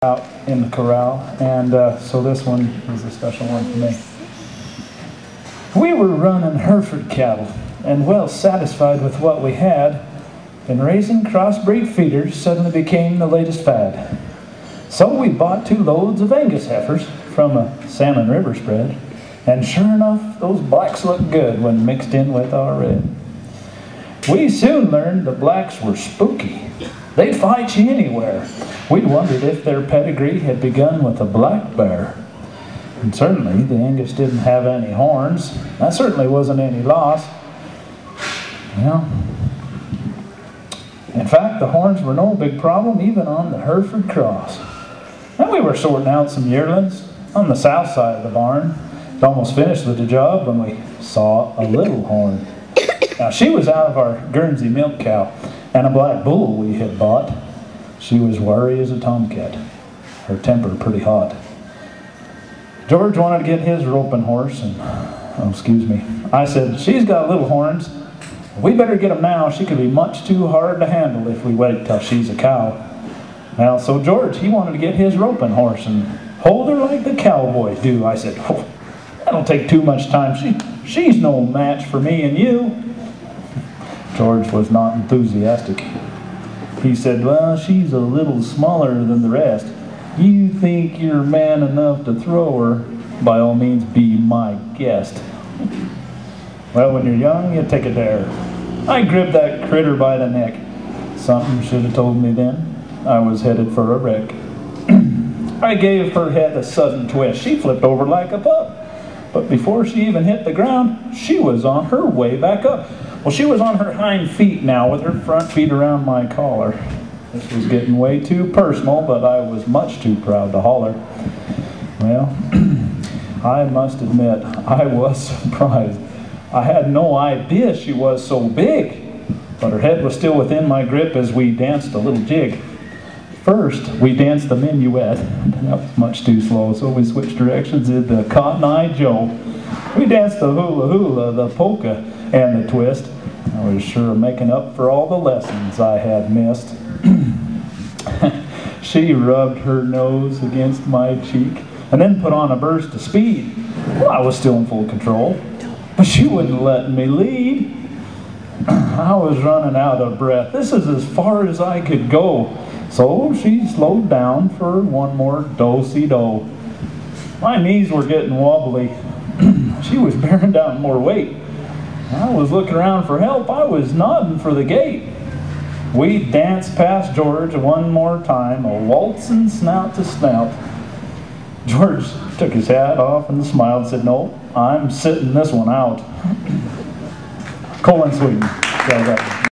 out in the corral, and so this one is a special one for me. We were running Hereford cattle, and well satisfied with what we had, and raising crossbreed feeders suddenly became the latest fad. So we bought 2 loads of Angus heifers from a Salmon River spread, and sure enough, those blacks looked good when mixed in with our red. We soon learned the blacks were spooky. They'd fight you anywhere. We'd wondered if their pedigree had begun with a black bear. And certainly the Angus didn't have any horns. That certainly wasn't any loss. Well, in fact, the horns were no big problem even on the Hereford cross. And we were sorting out some yearlings on the south side of the barn. It almost finished with the job when we saw a little horn. Now, she was out of our Guernsey milk cow and a black bull we had bought. She was wary as a tomcat. Her temper pretty hot. George wanted to get his roping horse, and, I said, she's got little horns. We better get them now. She could be much too hard to handle if we wait till she's a cow. Well, so George, he wanted to get his roping horse and hold her like the cowboys do. I said, oh, that'll take too much time. She's no match for me and you. George was not enthusiastic. He said, well, she's a little smaller than the rest. You think you're man enough to throw her, by all means be my guest. Well, when you're young, you take a dare. I gripped that critter by the neck. Something should have told me then. I was headed for a wreck. I gave her head a sudden twist. She flipped over like a pup. But before she even hit the ground, she was on her way back up. Well, she was on her hind feet now with her front feet around my collar. This was getting way too personal, but I was much too proud to holler. Well, I must admit, I was surprised. I had no idea she was so big, but her head was still within my grip as we danced a little jig. First, we danced the minuet. That was much too slow, so we switched directions in the Cotton Eye Joe. We danced the hula hula, the polka, and the twist. I was sure making up for all the lessons I had missed. She rubbed her nose against my cheek and then put on a burst of speed. Well, I was still in full control, but she wouldn't let me lead. I was running out of breath. This is as far as I could go. So she slowed down for one more do-si-do. My knees were getting wobbly. She was bearing down more weight. I was looking around for help. I was nodding for the gate. We danced past George one more time, a waltzing snout to snout. George took his hat off and smiled and said, no, I'm sitting this one out. Colin Sweden.